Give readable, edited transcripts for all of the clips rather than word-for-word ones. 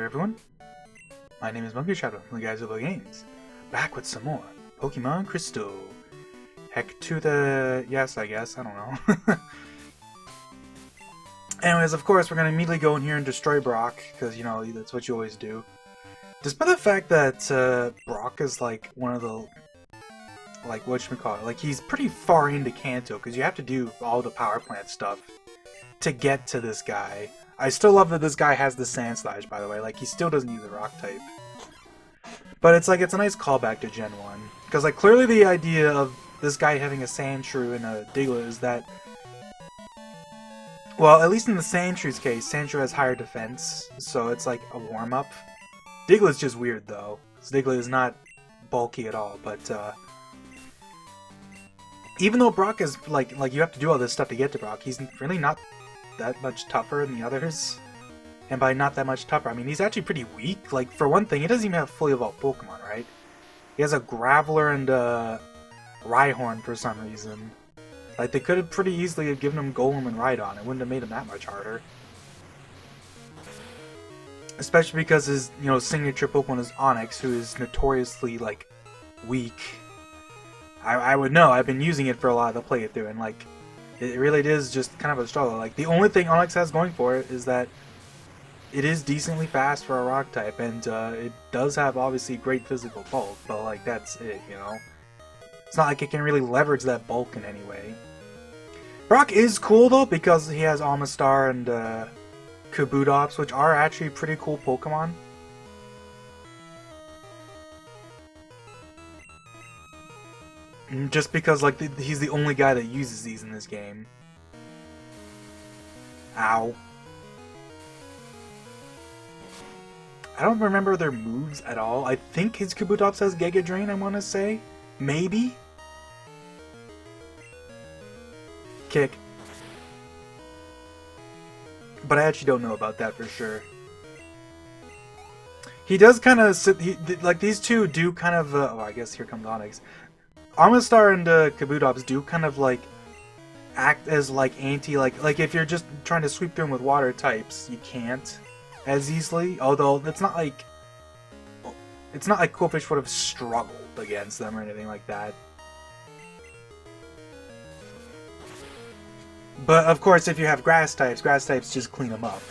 everyone, my name is Monkey Shadow from the Guys of the Games, back with some more Pokemon Crystal. Heck to the yes, I guess, I don't know. Anyways, of course, we're going to immediately go in here and destroy Brock, because, you know, that's what you always do. Despite the fact that Brock is, like, one of the, like, whatchamacallit, like, he's pretty far into Kanto, because you have to do all the power plant stuff to get to this guy. I still love that this guy has the Sand Slash, by the way. Like, he still doesn't use a Rock type. But it's like, it's a nice callback to Gen 1. Because, like, clearly the idea of this guy having a Sandshrew and a Diglett is that... Well, at least in the Sandshrew's case, Sandshrew has higher defense, so it's like a warm-up. Diglett's just weird, though. Diglett is not bulky at all, but, even though Brock is, like you have to do all this stuff to get to Brock, he's really not that much tougher than the others. And by not that much tougher, I mean he's actually pretty weak. Like, for one thing, he doesn't even have fully evolved Pokemon, right? He has a Graveler and a Rhyhorn for some reason. Like, they could have pretty easily have given him Golem and Rhydon. It wouldn't have made him that much harder. Especially because his, you know, signature Pokemon is Onix, who is notoriously, like, weak. I would know. I've been using it for a lot of the playthrough, and, like, it really is just kind of a struggle. Like, the only thing Onix has going for it is that it is decently fast for a Rock type, and it does have, obviously, great physical bulk, but, like, that's it, you know? It's not like it can really leverage that bulk in any way. Brock is cool, though, because he has Amistar and Kabutops, which are actually pretty cool Pokemon. Just because, like, he's the only guy that uses these in this game. Ow. I don't remember their moves at all. I think his Kabutops has Giga Drain, I want to say. Maybe? Kick. But I actually don't know about that for sure. He does kind of... like, these two do kind of... oh, I guess here comes Onix. Amistar and Kabutops do kind of, like, act as, like, like, if you're just trying to sweep through them with water types, you can't as easily. Although, it's not like Qwilfish would have struggled against them or anything like that. But, of course, if you have grass types just clean them up.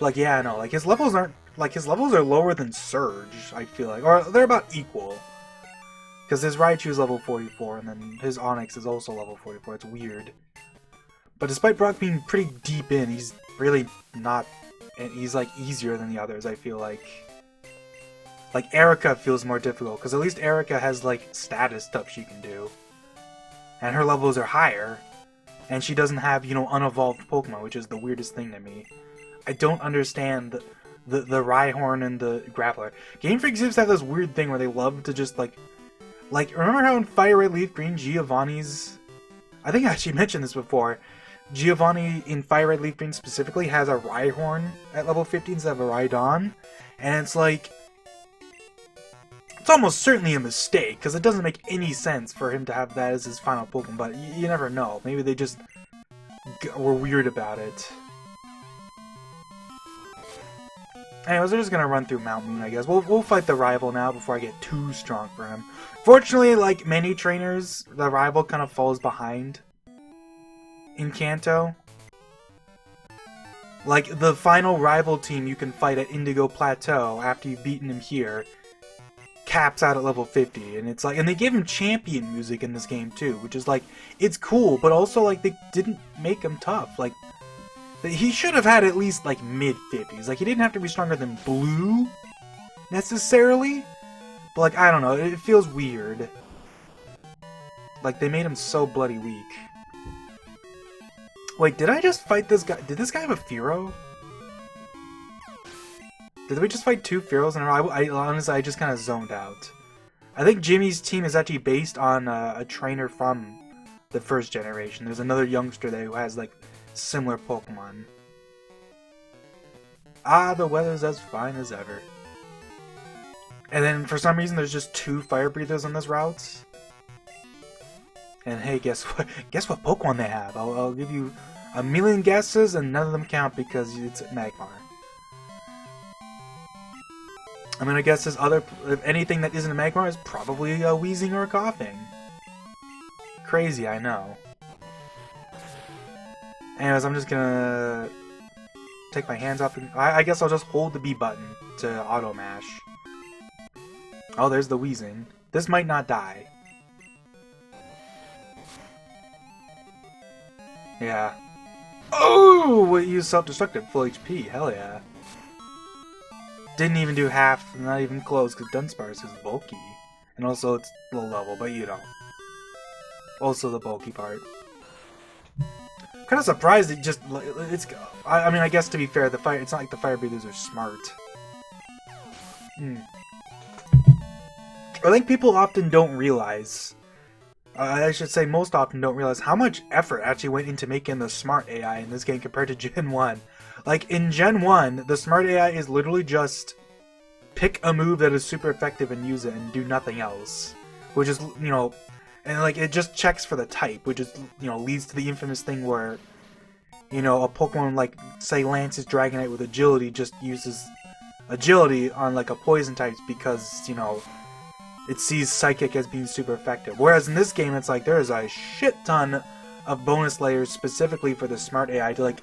Like, yeah, no, like, his levels aren't... like, his levels are lower than Surge, I feel like. Or, they're about equal. Because his Raichu is level 44, and then his Onix is also level 44. It's weird. But despite Brock being pretty deep in, he's really not... and he's, like, easier than the others, I feel like. Like, Erica feels more difficult, because at least Erica has, like, status stuff she can do. And her levels are higher. And she doesn't have, you know, unevolved Pokemon, which is the weirdest thing to me. I don't understand the Rhyhorn and the Graveler. Game Freak seems to have this weird thing where they love to just, like, remember how in Fire Red Leaf Green, Giovanni's... I think I actually mentioned this before. Giovanni in Fire Red Leaf Green specifically has a Rhyhorn at level 50 instead of a Rhydon. And it's like... it's almost certainly a mistake, because it doesn't make any sense for him to have that as his final Pokemon, but you never know. Maybe they just were weird about it. Anyways, we're just gonna run through Mount Moon, I guess. We'll fight the rival now before I get too strong for him. Fortunately, like many trainers, the rival kind of falls behind in Kanto. Like, the final rival team you can fight at Indigo Plateau after you've beaten him here caps out at level 50, and it's like, and they gave him champion music in this game too, which is like, it's cool, but also like they didn't make him tough. Like, he should have had at least like mid 50s. Like, he didn't have to be stronger than Blue necessarily, but like, I don't know, it feels weird. Like, they made him so bloody weak. Wait, did I just fight this guy? Did this guy have a Fearow? Did we just fight two Fearows in a row? Honestly, I just kind of zoned out. I think Jimmy's team is actually based on a trainer from the first generation. There's another youngster there who has, like, similar Pokemon. Ah, the weather's as fine as ever. And then, for some reason, there's just two Fire Breathers on this route. And hey, guess what? Guess what Pokemon they have? I'll give you a million guesses, and none of them count because it's Magmar. I mean, I guess this other, if anything that isn't a Magmar is probably a wheezing or a coughing. Crazy, I know. Anyways, I'm just gonna take my hands off. I guess I'll just hold the B button to auto mash. Oh, there's the wheezing. This might not die. Yeah. Oh, we used self-destructive, full HP. Hell yeah. Didn't even do half, not even close, because Dunsparce is bulky. And also it's low level, but you know. Also the bulky part. I'm kind of surprised it just, I mean, I guess to be fair, it's not like the fire breathers are smart. I think people often don't realize, I should say most often don't realize how much effort actually went into making the smart AI in this game compared to Gen 1. Like, in Gen 1, the smart AI is literally just pick a move that is super effective and use it and do nothing else. Which is, you know, and like, it just checks for the type, which is, you know, leads to the infamous thing where, you know, a Pokemon like, say, Lance's Dragonite with agility just uses agility on, like, a poison type because, you know, it sees Psychic as being super effective. Whereas in this game, it's like, there's a shit ton of bonus layers specifically for the smart AI to, like,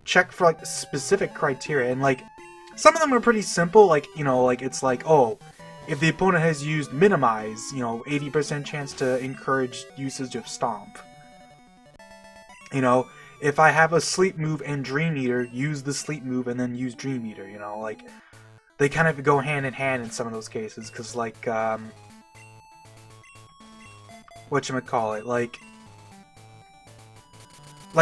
check for, like, specific criteria. And, like, some of them are pretty simple, like, you know, like, it's like, oh, if the opponent has used Minimize, you know, 80% chance to encourage usage of Stomp. You know, if I have a Sleep move and Dream Eater, use the Sleep move and then use Dream Eater, you know, like, they kind of go hand in hand in some of those cases, because, like, whatchamacallit, like,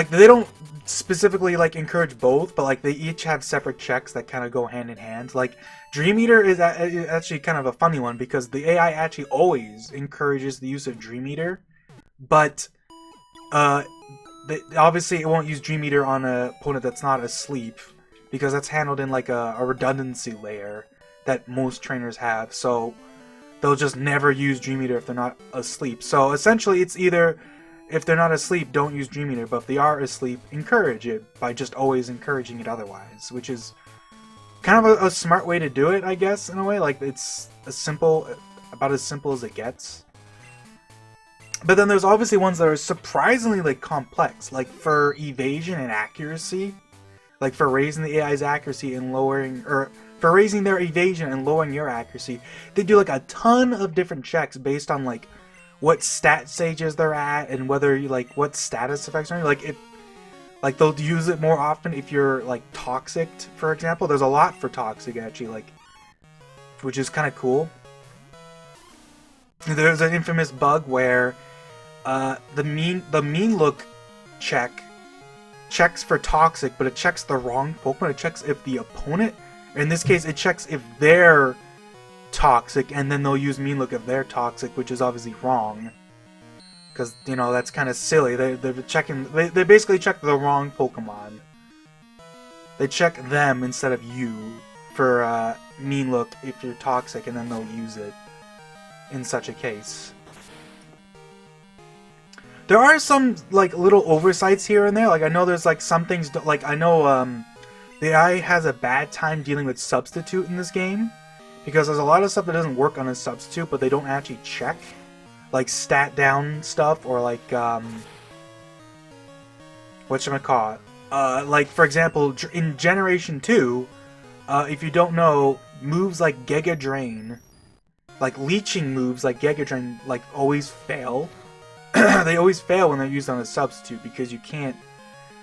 they don't specifically, like, encourage both, but, like, they each have separate checks that kind of go hand in hand. Like, Dream Eater is actually kind of a funny one, because the AI actually always encourages the use of Dream Eater, but, obviously it won't use Dream Eater on an opponent that's not asleep, because that's handled in, like, a redundancy layer that most trainers have, so they'll just never use Dream Eater if they're not asleep. So essentially it's either, if they're not asleep, don't use Dream Eater, but if they are asleep, encourage it by just always encouraging it otherwise, which is kind of a smart way to do it, I guess, in a way. Like, it's about as simple as it gets. But then there's obviously ones that are surprisingly, like, complex, like for evasion and accuracy. Like, for raising the AI's accuracy and lowering, or for raising their evasion and lowering your accuracy, they do, like, a ton of different checks based on, like, what stat stages they're at and whether you, like, what status effects are. Like, if, like, they'll use it more often if you're, like, toxic, for example. There's a lot for toxic, actually, like, which is kind of cool. There's an infamous bug where the mean look checks for toxic, but it checks the wrong Pokemon. It checks if the opponent, in this case, it checks if they're toxic, and then they'll use mean look if they're toxic, which is obviously wrong. Because, you know, that's kind of silly. They're checking, they basically check the wrong Pokemon. They check them instead of you for mean look if you're toxic, and then they'll use it in such a case. There are some, like, little oversights here and there. Like, I know there's, like, some things, like, I know, the AI has a bad time dealing with Substitute in this game, because there's a lot of stuff that doesn't work on a Substitute, but they don't actually check. Like, stat down stuff, or, like, whatchamacallit. Like, for example, in Generation 2, if you don't know, moves like Giga Drain, like, leeching moves like Giga Drain, like, always fail. They always fail when they're used on a Substitute, because you can't,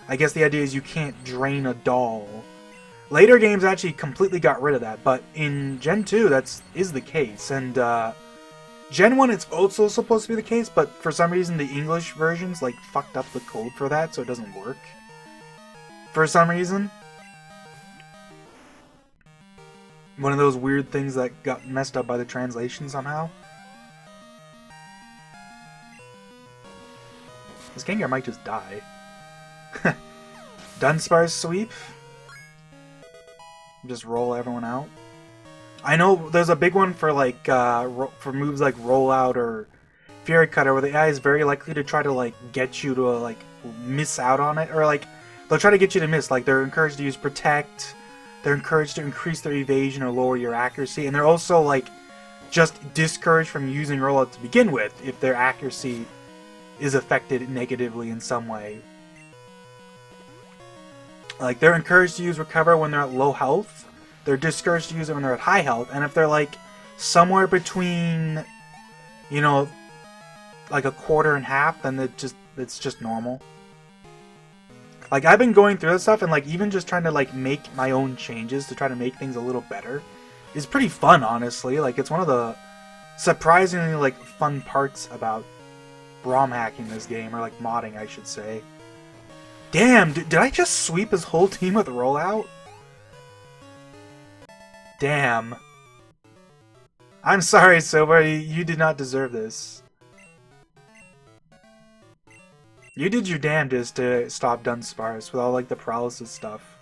I guess the idea is you can't drain a doll. Later games actually completely got rid of that, but in Gen 2 is the case, and Gen 1 it's also supposed to be the case, but for some reason the English versions, like, fucked up the code for that, so it doesn't work. For some reason. One of those weird things that got messed up by the translation somehow. This Gengar might just die. Dunsparce sweep. Just roll everyone out. I know there's a big one for, like, for moves like Rollout or Fury Cutter, where the AI is very likely to try to, like, get you to, like, miss out on it, or, like, they'll try to get you to miss. Like, they're encouraged to use Protect, They're encouraged to increase their evasion or lower your accuracy, and they're also like just discouraged from using rollout to begin with if their accuracy is affected negatively in some way. Like, they're encouraged to use recover when they're at low health. They're discouraged to use it when they're at high health, and if they're like somewhere between, you know, like a quarter and half, then it's just normal. Like, I've been going through this stuff, and like even just trying to like make my own changes to try to make things a little better is pretty fun, honestly. Like, it's one of the surprisingly like fun parts about ROM hacking this game, or like modding, I should say. Damn, did I just sweep his whole team with rollout? Damn. I'm sorry, Silver, you did not deserve this. You did your damnedest to stop Dunsparce with all like the paralysis stuff.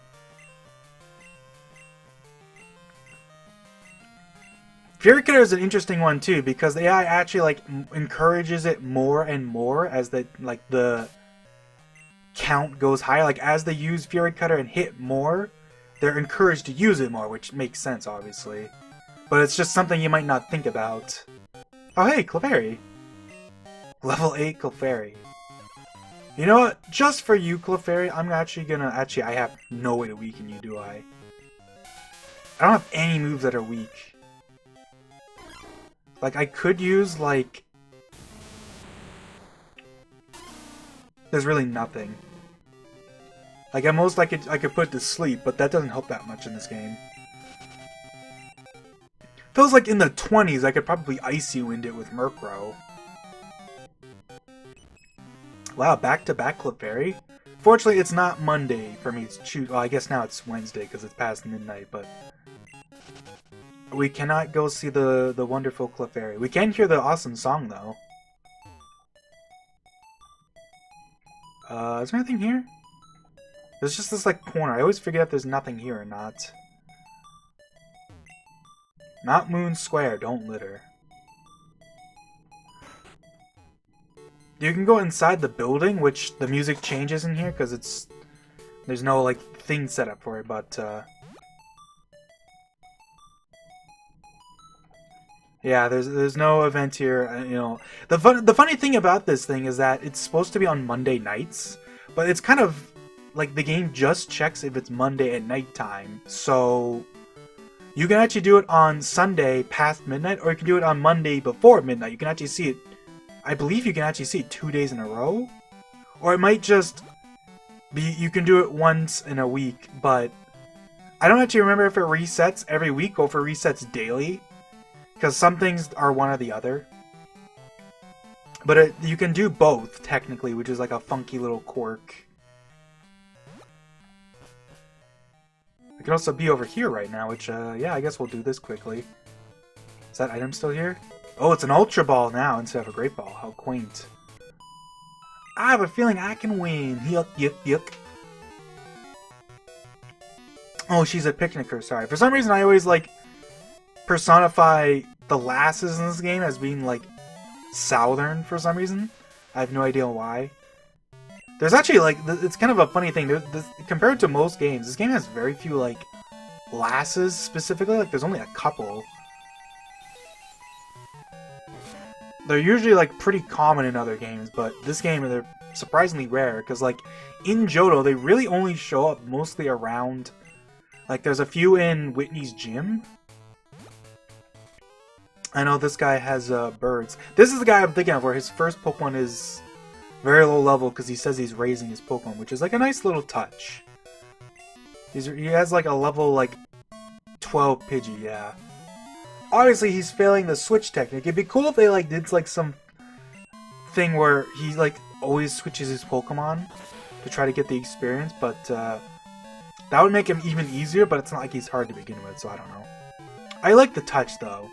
Fury Cutter is an interesting one too, because the AI actually like encourages it more and more as the count goes higher. Like, as they use Fury Cutter and hit more, they're encouraged to use it more, which makes sense, obviously. But it's just something you might not think about. Oh hey, Clefairy! Level 8 Clefairy. You know what? Just for you, Clefairy, I'm actually gonna... Actually, I have no way to weaken you, do I? I don't have any moves that are weak. Like, I could use, like... There's really nothing. Like, at most I could put to sleep, but that doesn't help that much in this game. Feels like in the 20s I could probably Icy Wind it with Murkrow. Wow, back-to-back Clefairy? Fortunately, it's not Monday for me to choose. Well, I guess now it's Wednesday because it's past midnight, but... We cannot go see the wonderful Clefairy. We can hear the awesome song, though. Is there anything here? There's just this, like, corner. I always forget if there's nothing here or not. Mount Moon Square, don't litter. You can go inside the building, which the music changes in here, because it's... There's no, like, thing set up for it, but, yeah, there's no event here, you know. The funny thing about this thing is that it's supposed to be on Monday nights, but it's kind of... Like, the game just checks if it's Monday at nighttime, so... You can actually do it on Sunday past midnight, or you can do it on Monday before midnight. You can actually see it... I believe you can actually see it 2 days in a row. Or it might just be... You can do it once in a week, but... I don't actually remember if it resets every week or if it resets daily. Because some things are one or the other. But you can do both, technically, which is like a funky little quirk. I could also be over here right now, which, yeah, I guess we'll do this quickly. Is that item still here? Oh, it's an Ultra Ball now instead of a Great Ball. How quaint. I have a feeling I can win. Yuck, yuck, yuck. Oh, she's a picnicker, sorry. For some reason, I always, like, personify the lasses in this game as being, like, southern for some reason. I have no idea why. There's actually, like, it's kind of a funny thing. Compared to most games, this game has very few, like, lasses specifically. Like, there's only a couple. They're usually, like, pretty common in other games, but this game, they're surprisingly rare. Because, like, in Johto, they really only show up mostly around... Like, there's a few in Whitney's gym. I know this guy has, birds. This is the guy I'm thinking of, where his first Pokemon is... very low level because he says he's raising his Pokemon, which is like a nice little touch. He has like a level like 12 Pidgey, yeah. Obviously he's failing the switch technique. It'd be cool if they like did like some thing where he like always switches his Pokemon to try to get the experience, but that would make him even easier, but it's not like he's hard to begin with, so I don't know. I like the touch though.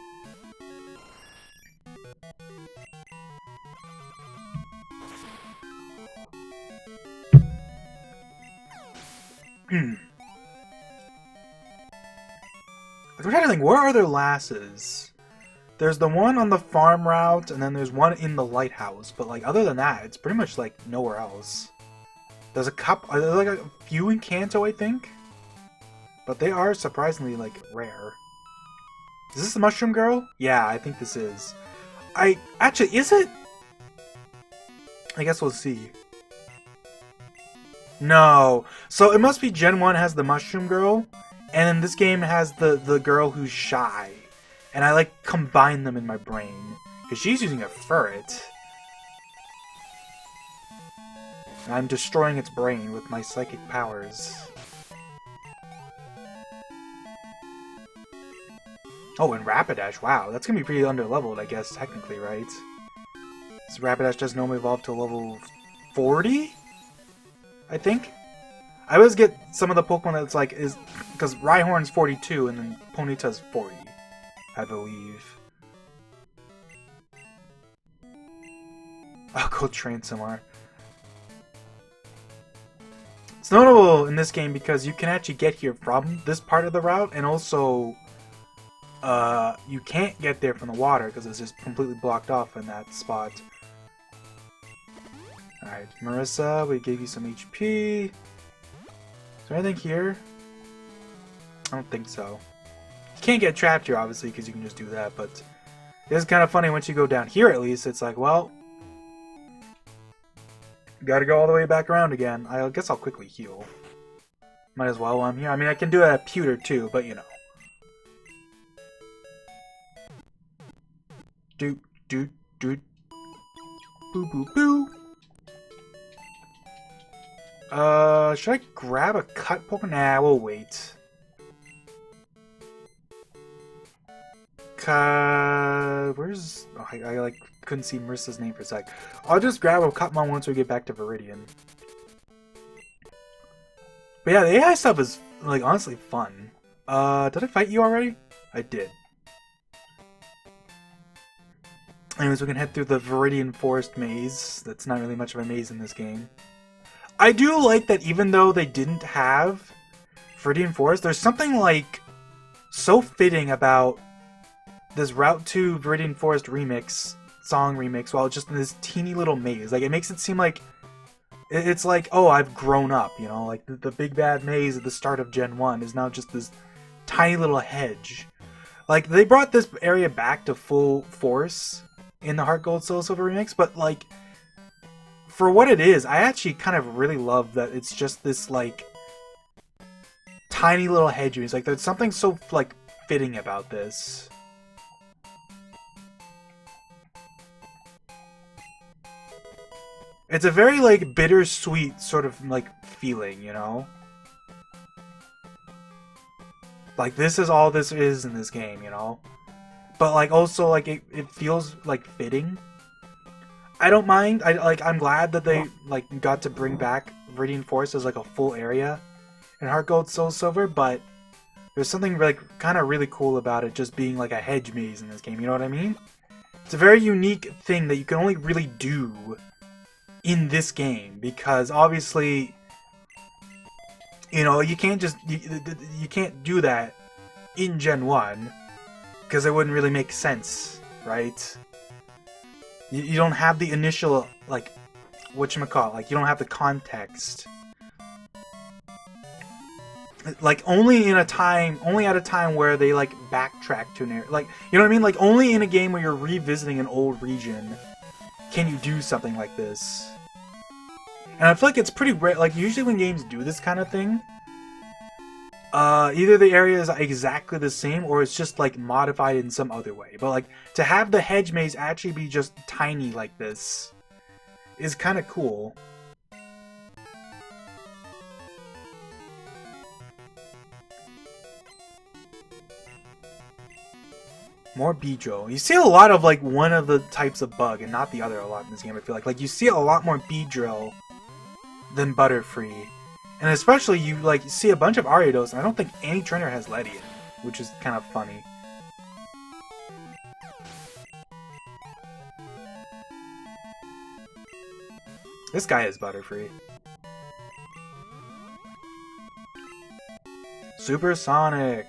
I'm trying to think, where are their lasses? There's the one on the farm route, and then there's one in the lighthouse. But like, other than that, it's pretty much like nowhere else. There's a couple. There's like a few in Kanto, I think. But they are surprisingly, like, rare. Is this the Mushroom Girl? Yeah, I think this is. Actually, is it? I guess we'll see. No. So it must be Gen 1 has the Mushroom Girl, and then this game has the girl who's shy. And I, like, combine them in my brain. Because she's using a ferret. And I'm destroying its brain with my psychic powers. Oh, and Rapidash, wow. That's gonna be pretty underleveled, I guess, technically, right? So Rapidash does normally evolve to level 40? I think? I always get some of the Pokemon that's like, because Rhyhorn's 42 and then Ponyta's 40, I believe. I'll go train somewhere. It's notable in this game because you can actually get here from this part of the route, and also you can't get there from the water because it's just completely blocked off in that spot. Alright, Marissa, we gave you some HP. Is there anything here? I don't think so. You can't get trapped here, obviously, because you can just do that, but it is kind of funny once you go down here, at least. It's like, well, gotta go all the way back around again. I guess I'll quickly heal. Might as well while I'm here. I mean, I can do it at Pewter, too, but, you know. Doot, doot, doot. Boo, boo, boo. Should I grab a cut Pokemon? Nah, we'll wait. Where's... Oh, I like, couldn't see Marissa's name for a sec. I'll just grab a Cutmon once we get back to Viridian. But yeah, the AI stuff is, like, honestly fun. Did I fight you already? I did. Anyways, we can head through the Viridian Forest maze. That's not really much of a maze in this game. I do like that even though they didn't have Viridian Forest, there's something, like, so fitting about this Route 2 Viridian Forest remix, song remix, while just in this teeny little maze. Like, it makes it seem like, it's like, oh, I've grown up, you know? Like, the big bad maze at the start of Gen 1 is now just this tiny little hedge. Like, they brought this area back to full force in the Heart Gold Soul Silver remix, but, like, for what it is, I actually kind of really love that it's just this, like, tiny little hedge. It's like, there's something so, like, fitting about this. It's a very, like, bittersweet sort of, like, feeling, you know? Like, this is all this is in this game, you know? But, like, also, like, it feels, like, fitting. I don't mind. I'm glad that they, like, got to bring back Viridian Forest as, like, a full area in Heart Gold Soul Silver, but there's something, like, kind of really cool about it just being, like, a hedge maze in this game, you know what I mean? It's a very unique thing that you can only really do in this game, because obviously, you know, you can't just, you can't do that in Gen 1, because it wouldn't really make sense, right? You don't have the initial, like, whatchamacallit, like, you don't have the context. Like, only at a time where they, like, backtrack to an area, like, you know what I mean? Like, only in a game where you're revisiting an old region can you do something like this. And I feel like it's pretty rare, like, usually when games do this kind of thing, either the area is exactly the same, or it's just, like, modified in some other way. But, like, to have the hedge maze actually be just tiny like this is kind of cool. More Beedrill. You see a lot of, like, one of the types of bug and not the other a lot in this game, I feel like. Like, you see a lot more Beedrill than Butterfree. And especially, you, like, see a bunch of Ariados, and I don't think any trainer has Ledian, which is kind of funny. This guy is Butterfree. Supersonic!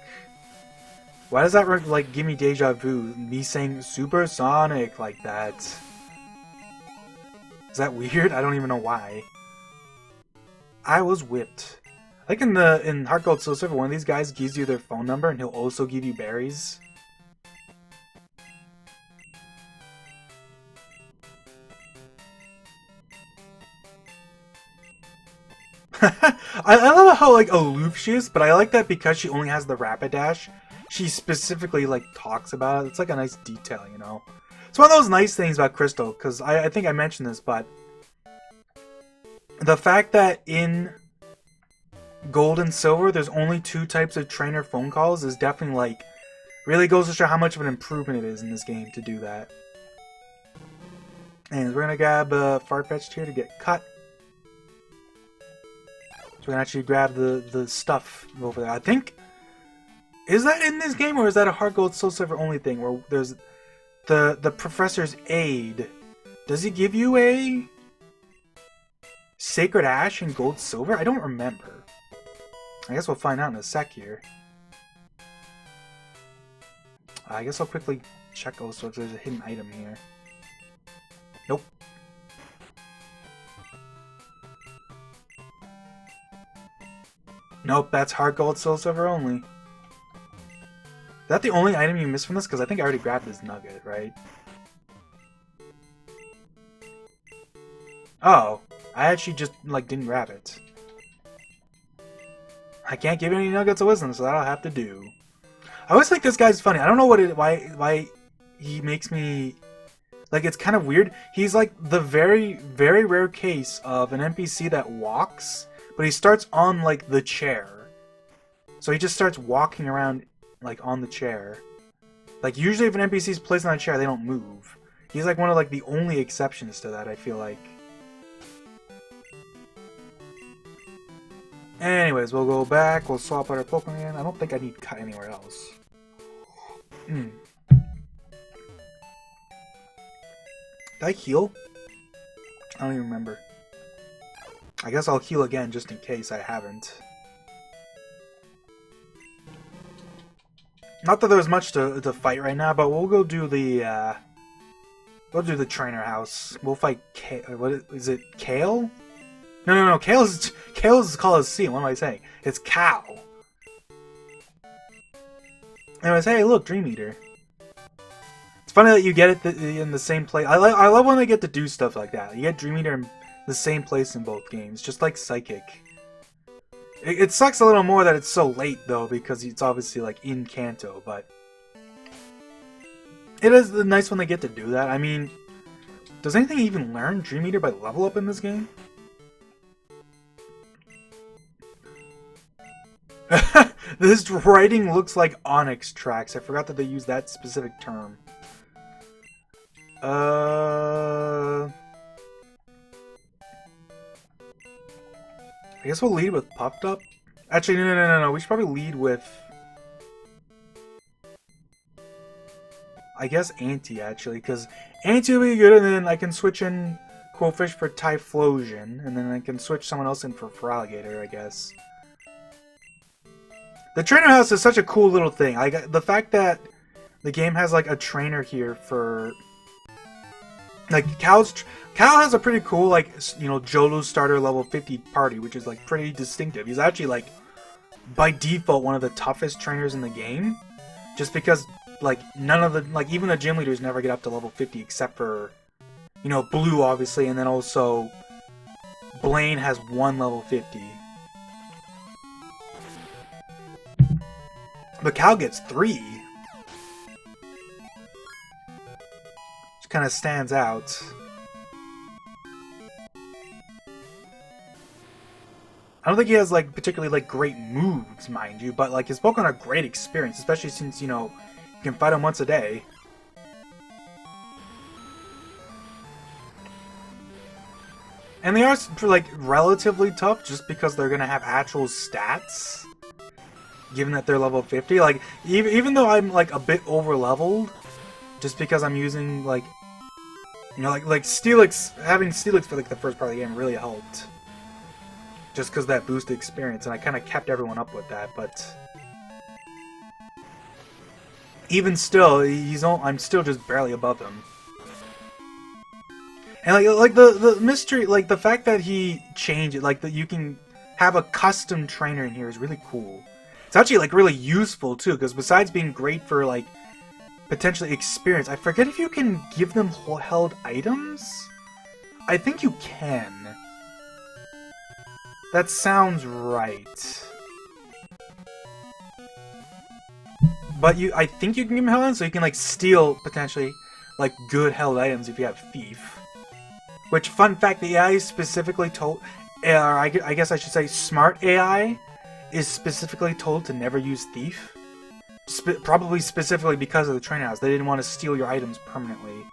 Why does that, like, give me deja vu? Me saying Supersonic like that. Is that weird? I don't even know why. I was whipped. Like in Heart Gold Soul Silver, one of these guys gives you their phone number and he'll also give you berries. I love how like aloof she is, but I like that because she only has the rapid dash. She specifically like talks about it. It's like a nice detail, you know. It's one of those nice things about Crystal, because I think I mentioned this, but the fact that in Gold and Silver there's only 2 types of trainer phone calls is definitely like really goes to show how much of an improvement it is in this game to do that. And we're gonna grab Farfetch'd here to get cut. So we can actually grab the stuff over there. I think, is that in this game or is that a Heart Gold Soul Silver only thing where there's the Professor's Aid? Does he give you a Sacred Ash in Gold Silver? I don't remember. I guess we'll find out in a sec here. I guess I'll quickly check also if there's a hidden item here. Nope. Nope, that's Heart Gold Soul Silver only. Is that the only item you missed from this? Because I think I already grabbed this nugget, right? Oh, I actually just like didn't grab it. I can't give any nuggets of wisdom, so that'll have to do. I always think this guy's funny. I don't know why he makes me like, it's kind of weird. He's like the very, very rare case of an NPC that walks, but he starts on like the chair. So he just starts walking around like on the chair. Like usually if an NPC is placed on a chair, they don't move. He's like one of like the only exceptions to that, I feel like. Anyways, we'll go back, we'll swap out our Pokemon. I don't think I need cut anywhere else. Did I heal? I don't even remember. I guess I'll heal again just in case I haven't. Not that there's much to fight right now, but we'll go do the trainer house. We'll fight what is it? Kale? No. Kale is called as C. What am I saying? It's Cow. Anyways, hey, look, Dream Eater. It's funny that you get it in the same place. I love when they get to do stuff like that. You get Dream Eater in the same place in both games, just like Psychic. It sucks a little more that it's so late though, because it's obviously like in Kanto, but it is nice when they get to do that. I mean, does anything even learn Dream Eater by level up in this game? This writing looks like Onyx tracks. I forgot that they used that specific term. I guess we'll lead with Puffed Up. Actually, no. We should probably lead with, I guess, Anti, actually, because Anti will be good, and then I can switch in Quillfish for Typhlosion, and then I can switch someone else in for Feraligatr, I guess. The trainer house is such a cool little thing. The fact that the game has like a trainer here for like Cal has a pretty cool like, you know, Johto starter level 50 party, which is like pretty distinctive. He's actually like by default one of the toughest trainers in the game, just because like none of the like even the gym leaders never get up to level 50 except for, you know, Blue obviously, and then also Blaine has 1 level 50. But Cal gets 3. Which kind of stands out. I don't think he has like particularly like great moves, mind you, but like his Pokemon are great experience, especially since, you know, you can fight them once a day. And they are like relatively tough just because they're gonna have actual stats. Given that they're level 50, like even though I'm like a bit over leveled, just because I'm using like, you know, like Steelix, having Steelix for like the first part of the game really helped, just because that boosted experience, and I kind of kept everyone up with that. But even still, I'm still just barely above him. And like the mystery, like the fact that he changed it, like that you can have a custom trainer in here is really cool. It's actually like really useful too, because besides being great for like potentially experience, I forget if you can give them held items? I think you can. That sounds right. But I think you can give them held items, so you can like steal potentially like good held items if you have Thief. Which, fun fact, the AI is specifically told, or I guess I should say smart AI is specifically told to never use Thief. Probably specifically because of the trainer house. They didn't want to steal your items permanently,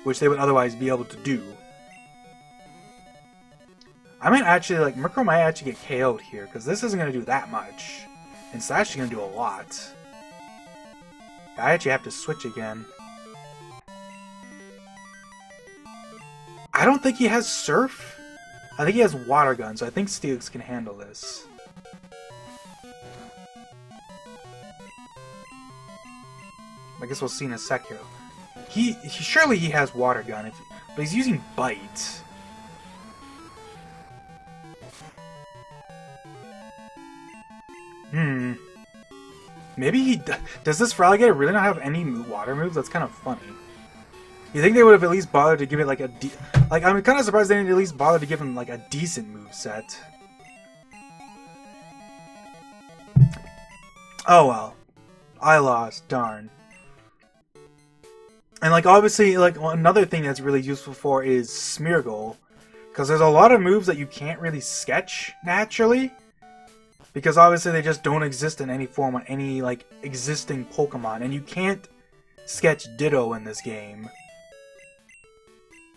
which they would otherwise be able to do. I might actually, like, Murkrow might actually get KO'd here, because this isn't going to do that much. And Slash is going to do a lot. I actually have to switch again. I don't think he has Surf. I think he has Water Gun, so I think Steelix can handle this. I guess we'll see in a sec here. Surely he has Water Gun, but he's using Bite. Maybe he does. This Feraligatr really not have any water moves? That's kind of funny. You think they would have at least bothered to give it like a I'm kind of surprised they didn't at least bother to give him like a decent move set. Oh well, I lost. Darn. And like obviously, like another thing that's really useful for is Smeargle, because there's a lot of moves that you can't really sketch naturally, because obviously they just don't exist in any form on any like existing Pokemon, and you can't sketch Ditto in this game.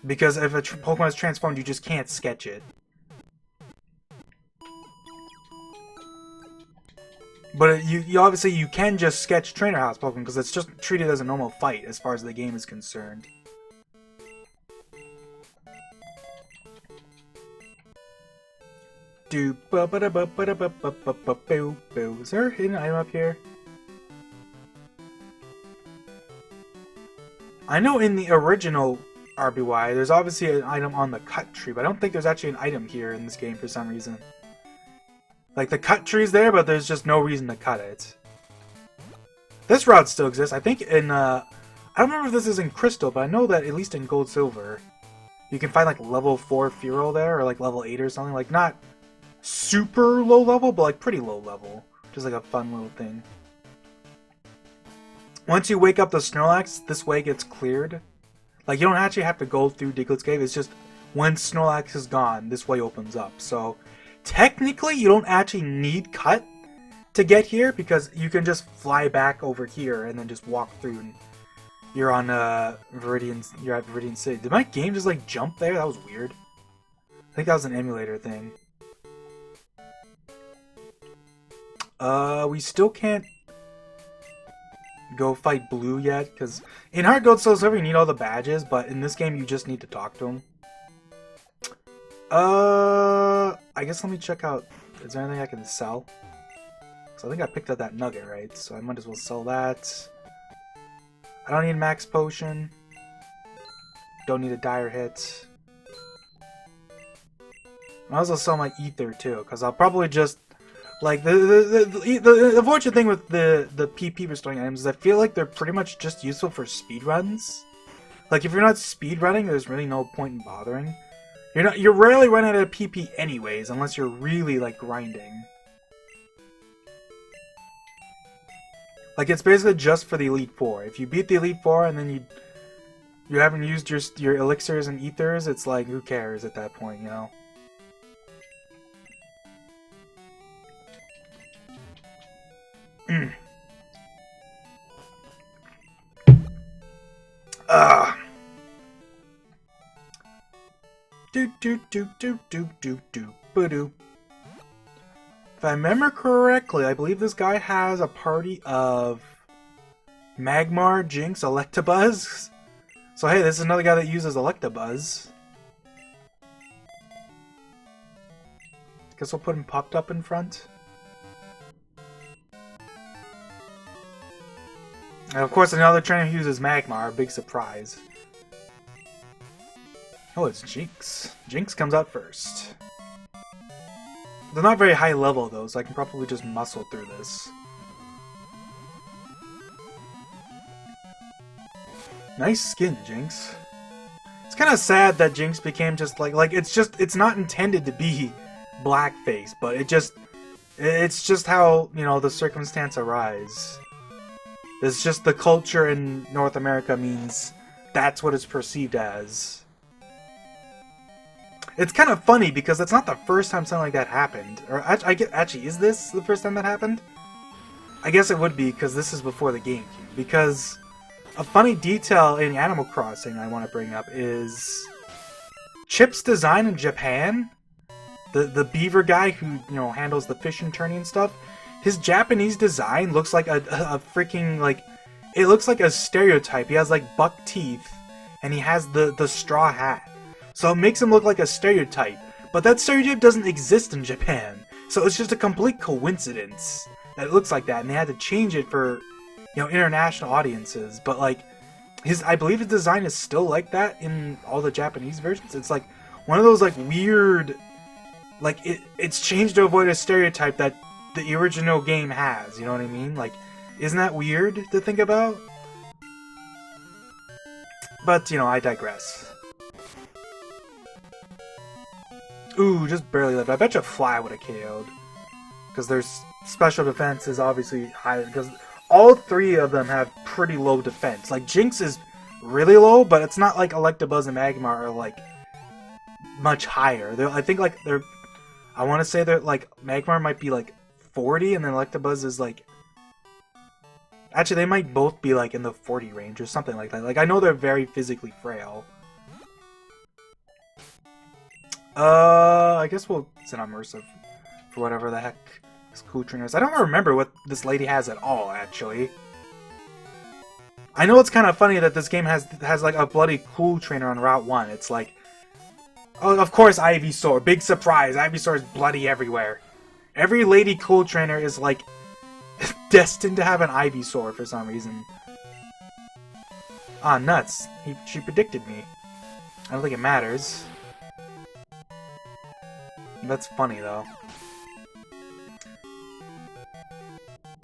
Because if a Pokemon is transformed, you just can't sketch it. But you obviously you can just sketch Trainer House Pokemon because it's just treated as a normal fight as far as the game is concerned. Is there a hidden item up here? I know in the original RBY, there's obviously an item on the cut tree, but I don't think there's actually an item here in this game for some reason. Like, the cut tree's there, but there's just no reason to cut it. This route still exists. I think in, I don't remember if this is in Crystal, but I know that at least in Gold Silver, you can find, like, level 4 Fearow there, or, like, level 8 or something. Like, not super low level, but, like, pretty low level. Just, like, a fun little thing. Once you wake up the Snorlax, this way gets cleared. Like, you don't actually have to go through Diglett's Cave. It's just, when Snorlax is gone, this way opens up. So, technically, you don't actually need Cut to get here, because you can just fly back over here and then just walk through, and you're on, you're at Viridian City. Did my game just, like, jump there? That was weird. I think that was an emulator thing. We still can't go fight Blue yet, because in Heart Gold Soul Silver you need all the badges, but in this game you just need to talk to him. I guess let me check out, is there anything I can sell? So I think I picked up that nugget, right? So I might as well sell that. I don't need Max Potion. Don't need a Dire Hit. I might as well sell my Ether too, because I'll probably just like the unfortunate thing with the PP restoring items is I feel like they're pretty much just useful for speedruns. Like if you're not speedrunning, there's really no point in bothering. You're rarely running out of PP anyways, unless you're really like grinding. Like it's basically just for the Elite Four. If you beat the Elite Four and then you haven't used your elixirs and ethers, it's like who cares at that point, you know? If I remember correctly, I believe this guy has a party of Magmar, Jinx, Electabuzz. So hey, this is another guy that uses Electabuzz. Guess we'll put him popped up in front. And of course, another trainer who uses Magmar, big surprise. Oh, it's Jinx. Jinx comes out first. They're not very high level though, so I can probably just muscle through this. Nice skin, Jinx. It's kind of sad that Jinx became just like it's not intended to be blackface, but it's just how, you know, the circumstance arise. It's just the culture in North America means that's what it's perceived as. It's kind of funny because it's not the first time something like that happened. Or actually, is this the first time that happened? I guess it would be because this is before the GameCube. Because a funny detail in Animal Crossing I want to bring up is Chip's design in Japan. The beaver guy who, you know, handles the fish and turning and stuff. His Japanese design looks like a freaking, like, it looks like a stereotype. He has like buck teeth and he has the straw hat. So it makes him look like a stereotype. But that stereotype doesn't exist in Japan. So it's just a complete coincidence that it looks like that. And they had to change it for, you know, international audiences. But like, I believe his design is still like that in all the Japanese versions. It's like one of those like weird, like it's changed to avoid a stereotype that the original game has. You know what I mean? Like, isn't that weird to think about? But, you know, I digress. Ooh, just barely lived. I bet you Fly would have KO'd. Because their special defense is obviously higher. Because all three of them have pretty low defense. Like, Jinx is really low, but it's not like Electabuzz and Magmar are, like, much higher. I think, like, I want to say they're, like, Magmar might be, like, 40, and then Electabuzz is, like... Actually, they might both be, like, in the 40 range or something like that. Like, I know they're very physically frail. I guess we'll send on Immersive for whatever the heck this cool trainer is. I don't remember what this lady has at all, actually. I know it's kind of funny that this game has like a bloody cool trainer on Route 1. It's like, oh, of course Ivysaur. Big surprise. Ivysaur is bloody everywhere. Every lady cool trainer is like destined to have an Ivysaur for some reason. Ah, nuts. She predicted me. I don't think it matters. That's funny, though.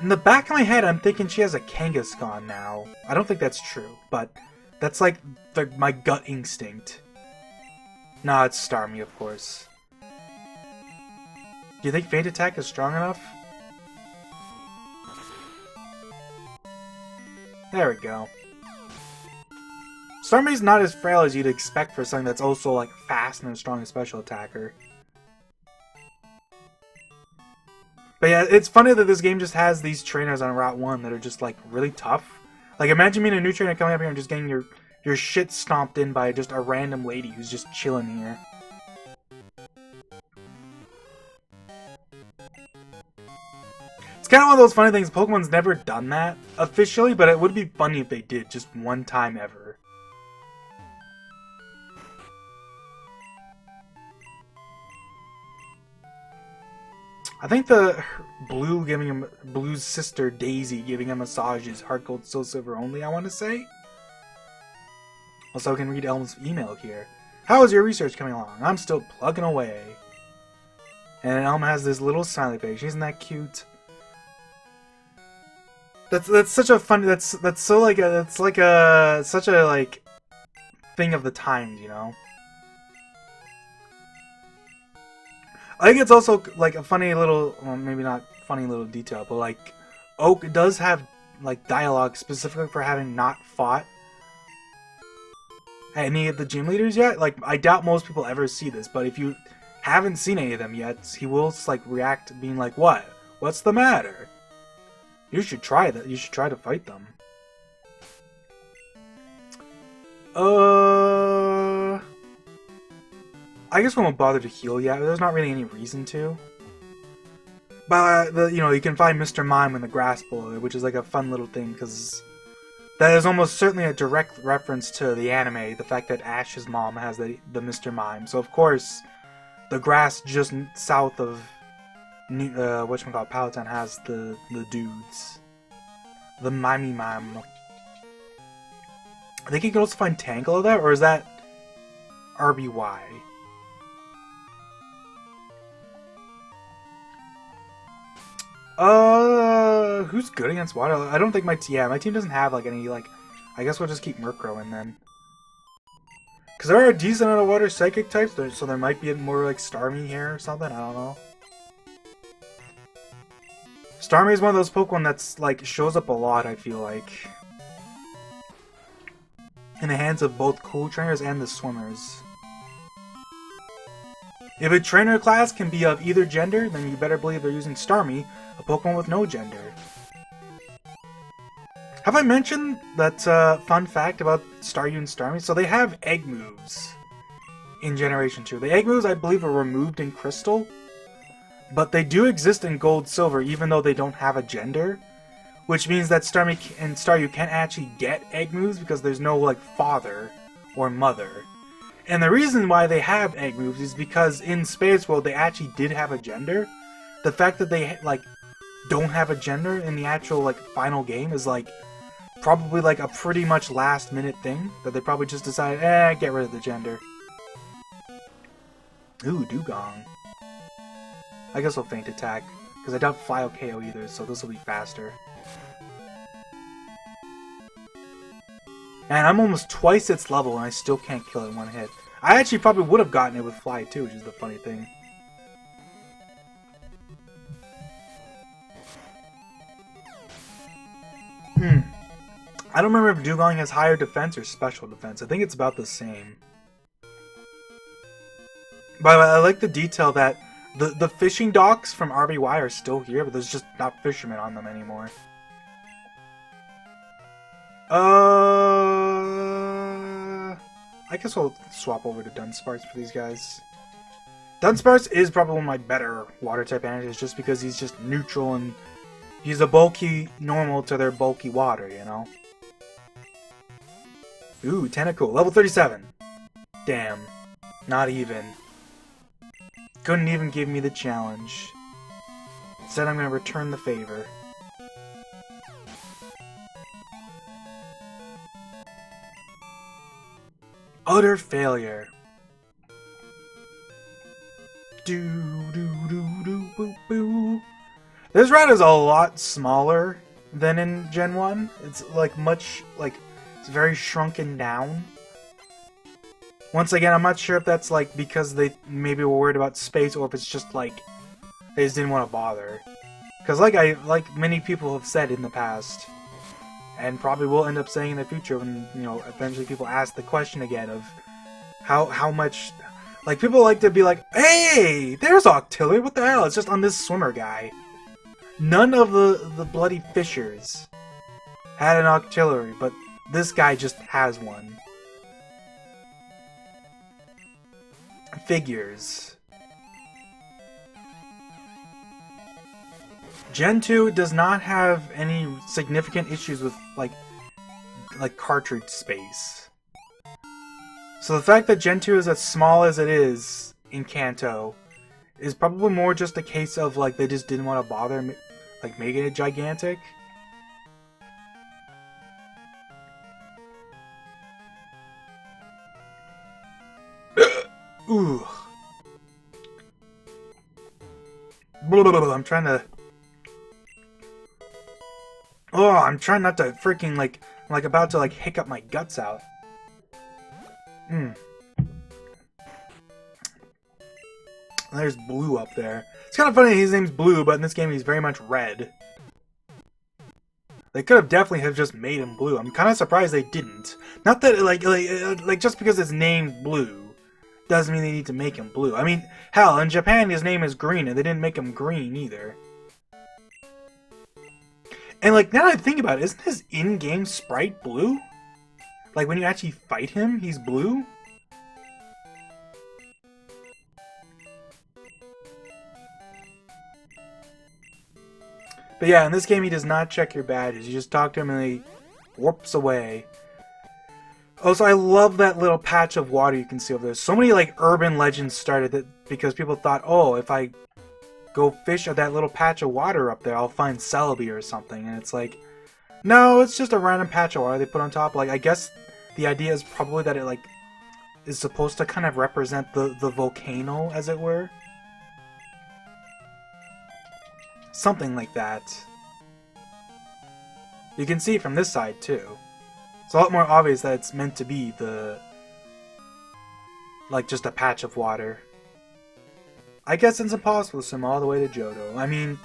In the back of my head, I'm thinking she has a Kangaskhan now. I don't think that's true, but that's like my gut instinct. Nah, it's Starmie, of course. Do you think Feint Attack is strong enough? There we go. Starmie's not as frail as you'd expect for something that's also like fast and a strong special attacker. But yeah, it's funny that this game just has these trainers on Route 1 that are just, like, really tough. Like, imagine being a new trainer coming up here and just getting your shit stomped in by just a random lady who's just chilling here. It's kind of one of those funny things. Pokemon's never done that officially, but it would be funny if they did just one time ever. I think the Blue's sister Daisy giving him massages, Heart Gold, Soul Silver only, I want to say. Also, I can read Elm's email here. How is your research coming along? I'm still plugging away. And Elm has this little smiley face. Isn't that cute? That's such a funny. That's so like a such a like thing of the times, you know. I think it's also like a funny little, well, maybe not funny little detail, but like Oak does have like dialogue specifically for having not fought any of the gym leaders yet. Like, I doubt most people ever see this, but if you haven't seen any of them yet, he will like react being like, "What? What's the matter? You should try that. You should try to fight them." I guess we won't bother to heal yet. There's not really any reason to. But, you know, you can find Mr. Mime in the grass below, which is like a fun little thing, because that is almost certainly a direct reference to the anime, the fact that Ash's mom has the Mr. Mime. So, of course, the grass just south of whatchamacallit, Palatine has the dudes. The Mimey Mime. I think you can also find Tangle of that, or is that RBY? Who's good against water? I don't think my team doesn't have like any like. I guess we'll just keep Murkrow in then. Because there are a decent amount of water psychic types, so there might be more like Starmie here or something. I don't know. Starmie is one of those Pokemon that's like shows up a lot. I feel like in the hands of both cool trainers and the swimmers. If a trainer class can be of either gender, then you better believe they're using Starmie, a Pokemon with no gender. Have I mentioned that fun fact about Staryu and Starmie? So they have egg moves in Generation 2. The egg moves, I believe, are removed in Crystal, but they do exist in Gold Silver, even though they don't have a gender, which means that Starmie and Staryu can't actually get egg moves because there's no like father or mother. And the reason why they have egg moves is because in Space World they actually did have a gender. The fact that they like don't have a gender in the actual like final game is like probably like a pretty much last minute thing that they probably just decided, get rid of the gender. Ooh, Dugong. I guess I'll Feint Attack because I doubt Fly will KO either, so this will be faster. And I'm almost twice its level and I still can't kill it in one hit. I actually probably would have gotten it with Fly too, which is the funny thing. I don't remember if Dugong has higher defense or special defense. I think it's about the same. By the way, I like the detail that the fishing docks from RBY are still here, but there's just not fishermen on them anymore. I guess I'll swap over to Dunsparce for these guys. Dunsparce is probably one of my better water type animals just because he's just neutral and he's a bulky normal to their bulky water, you know? Ooh, Tentacool, level 37. Damn. Not even. Couldn't even give me the challenge. Instead, I'm gonna return the favor. Utter failure. Boo. This route is a lot smaller than in Gen 1. It's like much, like, it's very shrunken down. Once again, I'm not sure if that's like because they maybe were worried about space or if it's just like they just didn't want to bother. Because like many people have said in the past, and probably will end up saying in the future when, you know, eventually people ask the question again of how much, like, people like to be like, hey, there's Octillery, what the hell, it's just on this swimmer guy. None of the bloody fishers had an Octillery, but this guy just has one. Figures. Gen 2 does not have any significant issues with like cartridge space. So the fact that Gen 2 is as small as it is in Kanto is probably more just a case of like they just didn't want to bother like making it gigantic. Ooh. I'm trying to... Oh, I'm trying not to freaking, like, I'm like about to, like, hiccup my guts out. There's Blue up there. It's kind of funny his name's Blue, but in this game he's very much red. They could have definitely have just made him blue. I'm kind of surprised they didn't. Not that, like just because his name's Blue doesn't mean they need to make him blue. I mean, hell, in Japan his name is Green, and they didn't make him green either. And like, now that I think about it, isn't his in-game sprite blue? Like, when you actually fight him, he's blue? But yeah, in this game he does not check your badges. You just talk to him and he warps away. Also, I love that little patch of water you can see over there. So many like urban legends started that because people thought, oh, if I go fish at that little patch of water up there, I'll find Celebi or something. And it's like, no, it's just a random patch of water they put on top. Like, I guess the idea is probably that it like is supposed to kind of represent the volcano, as it were. Something like that. You can see from this side too. It's a lot more obvious that it's meant to be the... like just a patch of water. I guess it's impossible to swim all the way to Johto. I mean,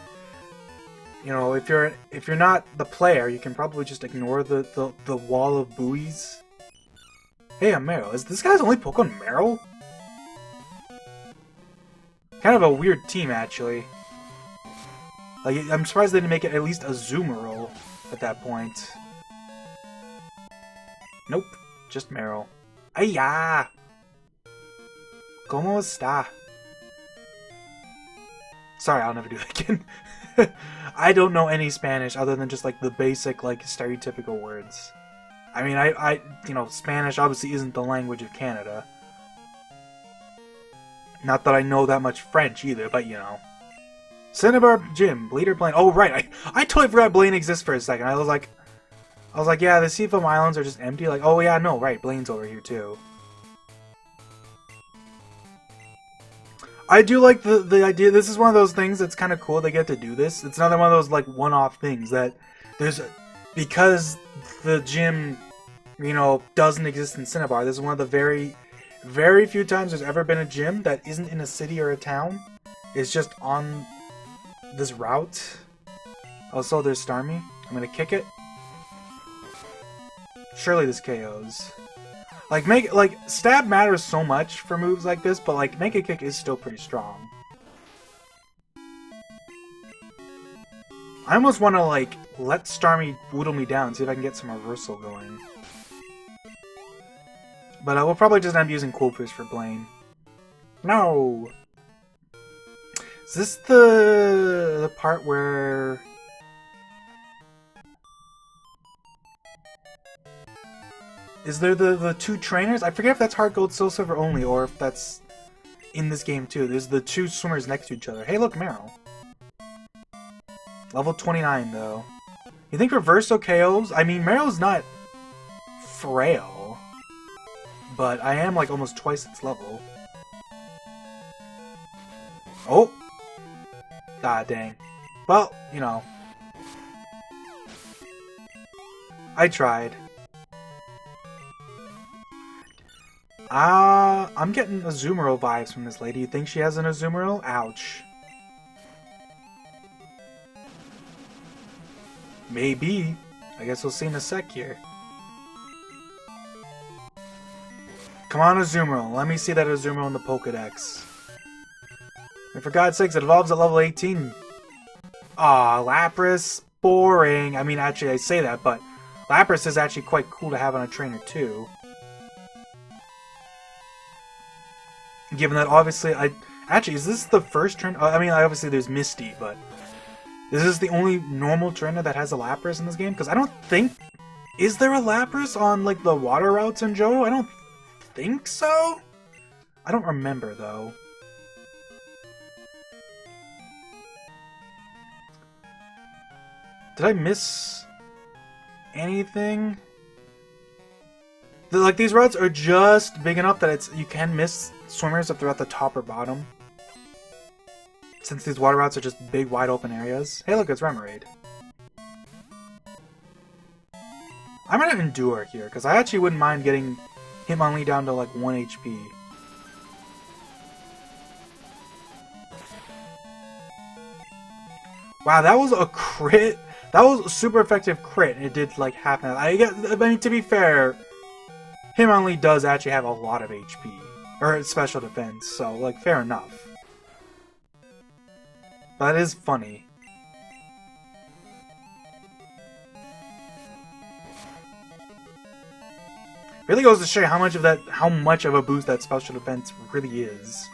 you know, if you're not the player, you can probably just ignore the wall of buoys. Hey, I'm Meryl. Is this guy's only Pokemon Meryl? Kind of a weird team, actually. Like, I'm surprised they didn't make it at least a Zoomerl at that point. Nope, just Meryl. Ayya! ¿Cómo está? Sorry, I'll never do that again. I don't know any Spanish other than just like the basic, like, stereotypical words. I mean, you know, Spanish obviously isn't the language of Canada. Not that I know that much French either, but you know. Cinnabar Gym, Leader Blaine. Oh right, I totally forgot Blaine exists for a second. I was like, yeah, the Seafoam Islands are just empty. Like, oh yeah, no, right, Blaine's over here too. I do like the idea. This is one of those things that's kind of cool. They get to do this. It's another one of those like one-off things that there's because the gym, you know, doesn't exist in Cinnabar. This is one of the very, very few times there's ever been a gym that isn't in a city or a town. It's just on this route. Also, there's Starmie. I'm gonna kick it. Surely this KOs. Like, stab matters so much for moves like this, but, like, Mega Kick is still pretty strong. I almost want to, like, let Starmie whittle me down, see if I can get some reversal going. But I will probably just end up using Cool Fish for Blaine. No! Is this the part where... Is there the two trainers? I forget if that's Heart Gold Soul Silver only, or if that's in this game too. There's the two swimmers next to each other. Hey look, Meryl. Level 29 though. You think Reverso KOs? I mean, Meryl's not frail, but I am like almost twice its level. Oh! Ah, dang. Well, you know. I tried. I'm getting Azumarill vibes from this lady. You think she has an Azumarill? Ouch. Maybe. I guess we'll see in a sec here. Come on, Azumarill. Let me see that Azumarill in the Pokedex. And for God's sakes, it evolves at level 18. Aw, Lapras. Boring. I mean, actually, I say that, but Lapras is actually quite cool to have on a trainer, too. Given that, obviously, actually, is this the first trainer? I mean, obviously, there's Misty, but is this the only normal trainer that has a Lapras in this game? Because I don't think... Is there a Lapras on, like, the water routes in Johto? I don't think so? I don't remember, though. Did I miss anything? Like, these routes are just big enough that you can miss swimmers if they're at the top or bottom. Since these water routes are just big, wide open areas. Hey, look, it's Remoraid. I'm gonna Endure here, because I actually wouldn't mind getting Hitmonlee down to, like, 1 HP. Wow, that was a crit. That was a super effective crit, and it did, like, half an hour. I mean, to be fair, Hitmonlee does actually have a lot of HP. Or special defense, so, like, fair enough. But that is funny. Really goes to show you how much of a boost that special defense really is.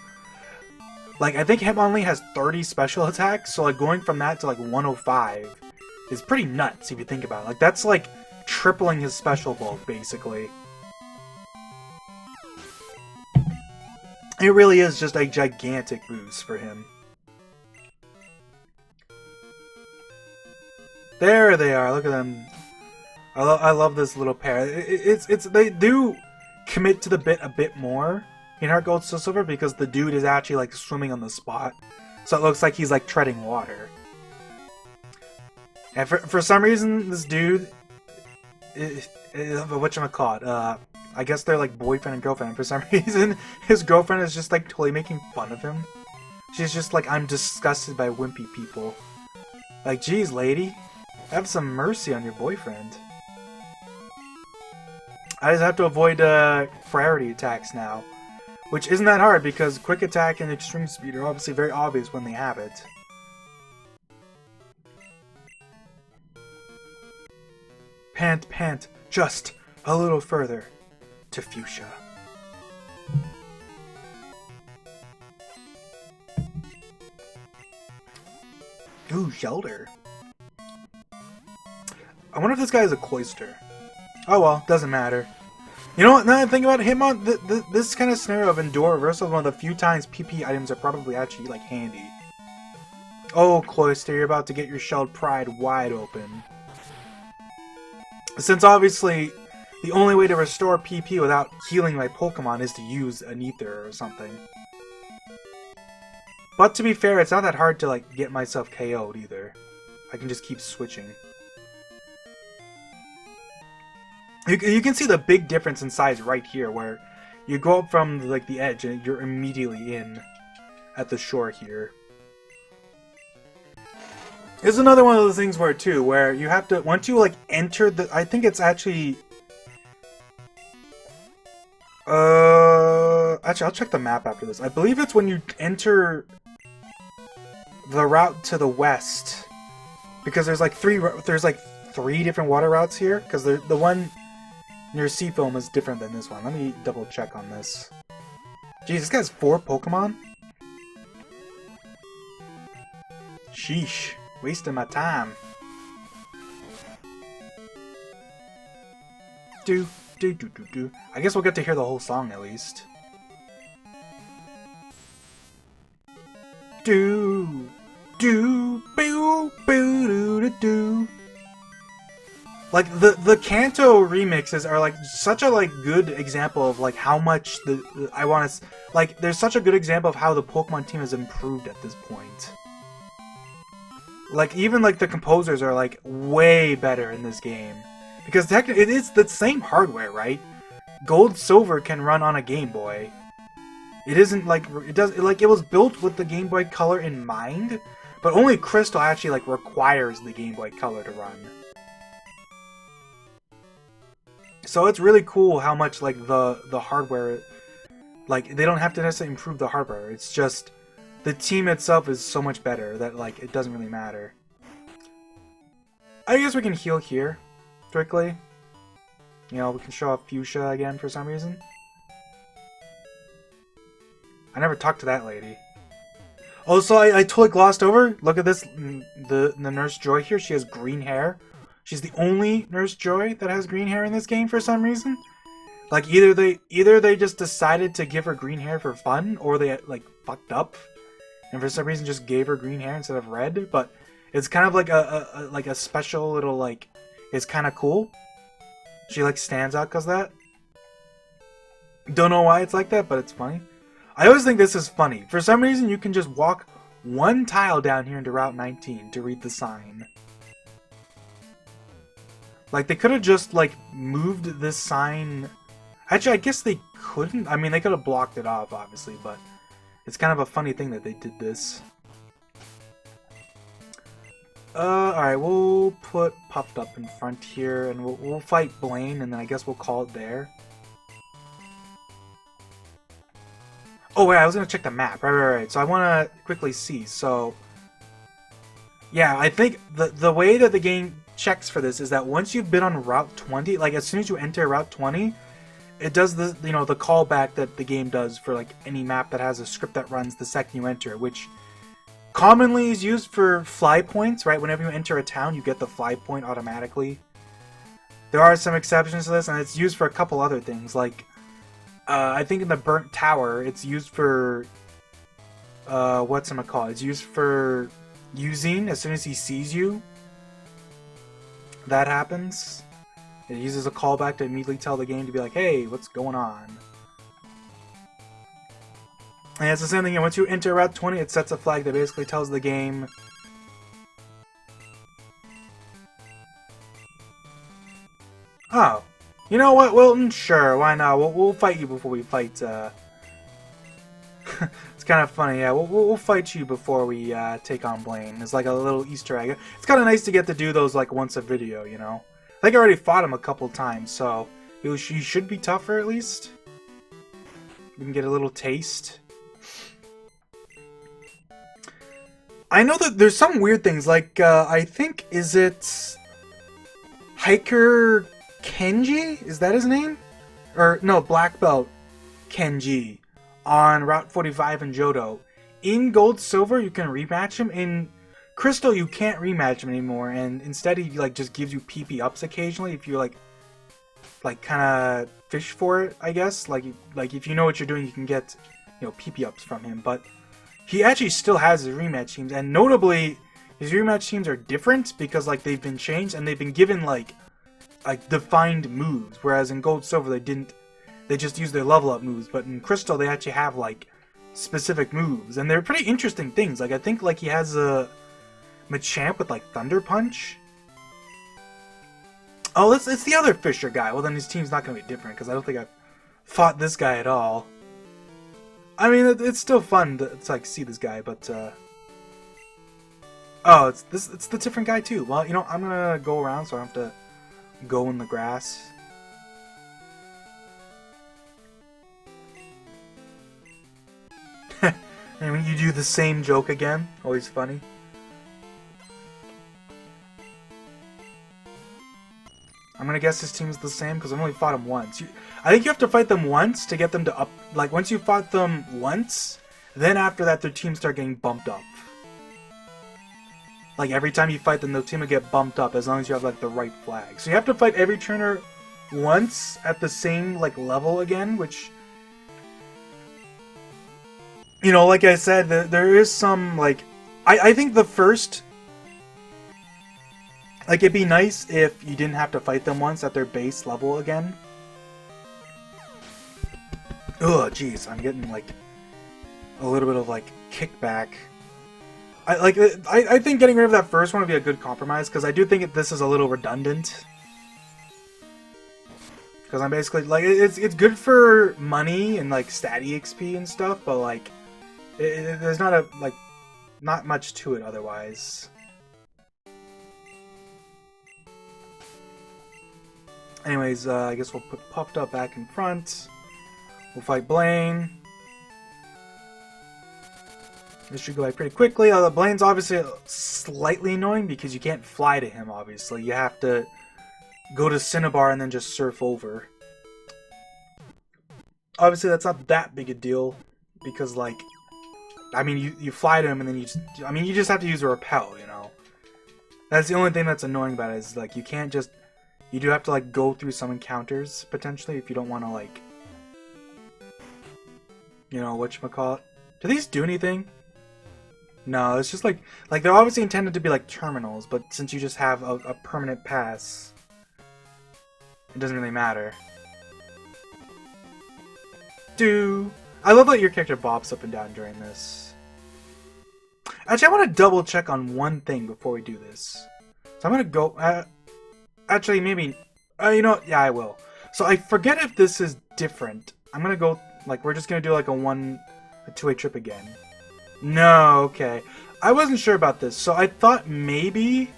Like, I think Hitmonlee has 30 special attacks, so, like, going from that to, like, 105 is pretty nuts if you think about it. Like, that's, like, tripling his special bulk, basically. It really is just a gigantic boost for him. There they are. Look at them. I love this little pair. They do commit to the bit a bit more in Heart Gold Soul Silver because the dude is actually like swimming on the spot, so it looks like he's like treading water. And for some reason, this dude, whatchamacallit, I guess they're like boyfriend and girlfriend. And for some reason, his girlfriend is just like totally making fun of him. She's just like, I'm disgusted by wimpy people. Like, geez, lady, have some mercy on your boyfriend. I just have to avoid priority attacks now. Which isn't that hard because quick attack and extreme speed are obviously very obvious when they have it. Pant, pant, just a little further to Fuchsia. Ooh, Shelter. I wonder if this guy is a cloister. Oh well, doesn't matter. You know what, now that I think about it, Hitmon, this kind of scenario of Endure Reversal is one of the few times PP items are probably actually, like, handy. Oh, Cloister, you're about to get your shelled pride wide open. Since obviously, the only way to restore PP without healing my Pokemon is to use an Ether or something. But to be fair, it's not that hard to, like, get myself KO'd either. I can just keep switching. You can see the big difference in size right here, where you go up from like the edge and you're immediately in at the shore here. There's another one of those things where too, where you have to, once you like enter the, I think it's actually, actually I'll check the map after this. I believe it's when you enter the route to the west, because there's like three different water routes here, because the one near Seafoam is different than this one. Let me double check on this. Jeez, this guy's 4 Pokemon? Sheesh. Wasting my time. Do, do, do, do, do. I guess we'll get to hear the whole song at least. Do, do, boo, boo, do, do, do. Like, the Kanto remixes are, like, such a, like, good example of, like, how much I want to... Like, there's such a good example of how the Pokemon team has improved at this point. Like, even, like, the composers are, like, way better in this game. Because technically, it is the same hardware, right? Gold Silver can run on a Game Boy. It isn't, like... it was built with the Game Boy Color in mind, but only Crystal actually, like, requires the Game Boy Color to run. So it's really cool how much, like, the hardware, like, they don't have to necessarily improve the hardware. It's just, the team itself is so much better that, like, it doesn't really matter. I guess we can heal here, quickly. You know, we can show off Fuchsia again for some reason. I never talked to that lady. Oh, so I totally glossed over. Look at this, the Nurse Joy here, she has green hair. She's the only Nurse Joy that has green hair in this game for some reason. Like, either they just decided to give her green hair for fun, or they, like, fucked up and for some reason just gave her green hair instead of red. But it's kind of like a special little, like, it's kind of cool. She, like, stands out because of that. Don't know why it's like that, but it's funny. I always think this is funny. For some reason, you can just walk one tile down here into Route 19 to read the sign. Like, they could have just, like, moved this sign... Actually, I guess they couldn't. I mean, they could have blocked it off, obviously, but it's kind of a funny thing that they did this. Alright, we'll put Puffed Up in front here, and we'll fight Blaine, and then I guess we'll call it there. Oh, wait, I was gonna check the map. Right. So I want to quickly see. So, yeah, I think the way that the game checks for this is that once you've been on Route 20, like as soon as you enter Route 20, it does the, you know, the callback that the game does for like any map that has a script that runs the second you enter, which commonly is used for fly points, right? Whenever you enter a town, you get the fly point automatically. There are some exceptions to this, and it's used for a couple other things, like I think in the Burnt Tower, it's used for it's used for using as soon as he sees you. That happens. It uses a callback to immediately tell the game to be like, hey, what's going on? And it's the same thing, once you enter Route 20, it sets a flag that basically tells the game Oh. You know what, Wilton? Sure, why not? We'll fight you before we fight, It's kind of funny, yeah. We'll fight you before we take on Blaine. It's like a little Easter egg. It's kind of nice to get to do those like once a video, you know? I think I already fought him a couple times, so he should be tougher at least. We can get a little taste. I know that there's some weird things, like, I think, is it Hiker Kenji? Is that his name? Or, no, Black Belt Kenji on Route 45 in Johto. In Gold Silver, you can rematch him. In Crystal, you can't rematch him anymore, and instead he, like, just gives you PP ups occasionally if you, like kind of fish for it, I guess. Like, if you know what you're doing, you can get, you know, PP ups from him, but he actually still has his rematch teams, and notably, his rematch teams are different because, like, they've been changed and they've been given, like defined moves, whereas in Gold Silver they didn't. They just use their level up moves, but in Crystal they actually have, like, specific moves, and they're pretty interesting things. Like, I think, like, he has a Machamp with, like, Thunder Punch. Oh, it's the other Fisher guy. Well, then his team's not going to be different, because I don't think I've fought this guy at all. I mean, it's still fun to like, see this guy, but, oh, it's the different guy, too. Well, you know, I'm going to go around, so I don't have to go in the grass. And when you do the same joke again, always funny. I'm gonna guess his team's the same because I've only fought him once. I think you have to fight them once to get them to up. Like, once you fought them once, then after that their teams start getting bumped up. Like, every time you fight them, their team will get bumped up as long as you have, like, the right flag. So you have to fight every trainer once at the same, like, level again, which, you know, like I said, there is some, like, I think the first, like, it'd be nice if you didn't have to fight them once at their base level again. Ugh, jeez, I'm getting, like, a little bit of, like, kickback. I think getting rid of that first one would be a good compromise, because I do think this is a little redundant. Because I'm basically, like, it's good for money and, like, stat EXP and stuff, but, like, there's not much to it otherwise. Anyways, I guess we'll put Puffed Up back in front. We'll fight Blaine. This should go by pretty quickly. Blaine's obviously slightly annoying because you can't fly to him, obviously. You have to go to Cinnabar and then just surf over. Obviously, that's not that big a deal because, like, I mean, you fly to him and then you just have to use a repel, you know? That's the only thing that's annoying about it is, like, you can't just... You do have to, like, go through some encounters, potentially, if you don't want to, like... You know, whatchamacallit. Do these do anything? No, it's just, like, they're obviously intended to be, like, terminals, but since you just have a permanent pass, it doesn't really matter. I love that your character bobs up and down during this. Actually, I want to double check on one thing before we do this. So I'm going to go... actually, maybe... you know what? Yeah, I will. So I forget if this is different. I'm going to go... Like, we're just going to do, like, a two-way trip again. No, okay. I wasn't sure about this. So I thought maybe...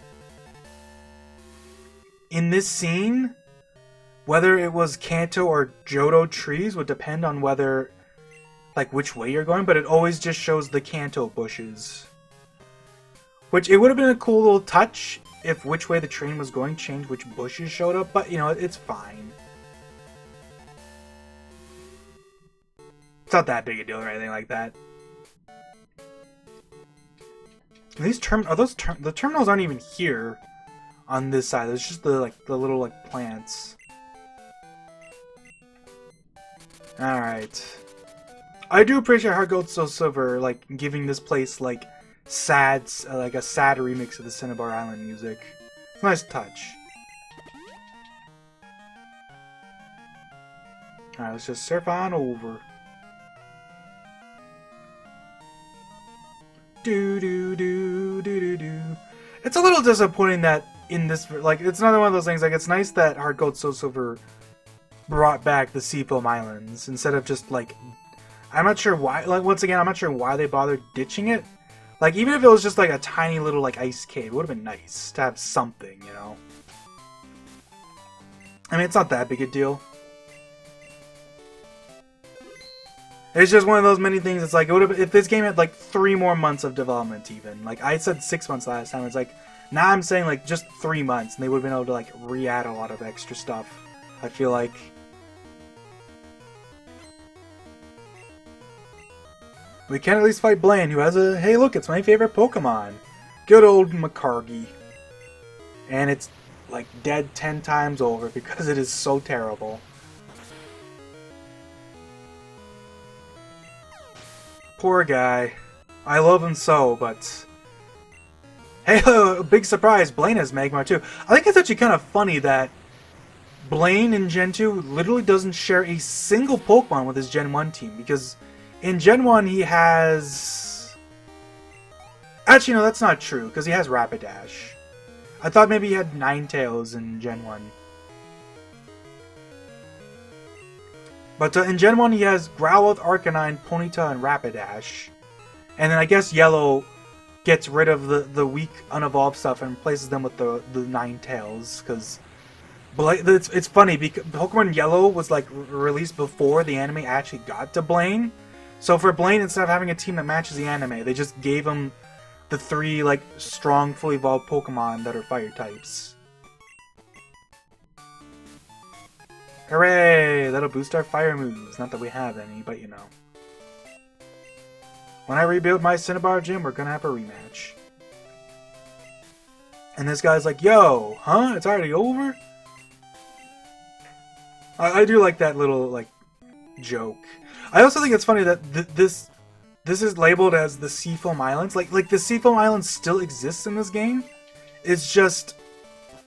in this scene... whether it was Kanto or Johto trees would depend on whether, like, which way you're going, but it always just shows the Kanto bushes. Which, it would have been a cool little touch if which way the train was going changed which bushes showed up, but, you know, it's fine. It's not that big a deal or anything like that. These the terminals aren't even here on this side. It's just the little, like, plants. Alright. I do appreciate Heart Gold Soul Silver, like, giving this place, like, a sad remix of the Cinnabar Island music. It's a nice touch. Alright, let's just surf on over. Do do do do do do. It's a little disappointing that in this, like, it's another one of those things, like, it's nice that Hard Gold Soul Silver brought back the Seafoam Islands instead of just, like, I'm not sure why, like, once again, I'm not sure why they bothered ditching it. Like, even if it was just, like, a tiny little, like, ice cave, it would have been nice to have something, you know? I mean, it's not that big a deal. It's just one of those many things, it's like, it would have, if this game had, like, 3 more months of development, even. Like, I said 6 months last time, it's like, now I'm saying, like, just 3 months, and they would have been able to, like, re-add a lot of extra stuff, I feel like. We can at least fight Blaine, who has a, hey look, it's my favorite Pokemon. Good old Macargi. And it's, like, dead 10 times over because it is so terrible. Poor guy. I love him so, but... Hey, big surprise, Blaine has Magmar too. I think it's actually kind of funny that Blaine in Gen 2 literally doesn't share a single Pokemon with his Gen 1 team, because in Gen 1 he has... Actually, no, that's not true, because he has Rapidash. I thought maybe he had Ninetales in Gen 1. But in Gen 1 he has Growlithe, Arcanine, Ponyta, and Rapidash. And then I guess Yellow gets rid of the weak, unevolved stuff and replaces them with the Ninetales, because... It's funny, because Pokemon Yellow was, like, released before the anime actually got to Blaine. So for Blaine, instead of having a team that matches the anime, they just gave him the 3, like, strong, fully evolved Pokemon that are fire types. Hooray! That'll boost our fire moves. Not that we have any, but you know. When I rebuild my Cinnabar gym, we're gonna have a rematch. And this guy's like, yo, huh? It's already over? I do like that little, like, joke. I also think it's funny that this is labeled as the Seafoam Islands. Like the Seafoam Islands still exists in this game. It's just,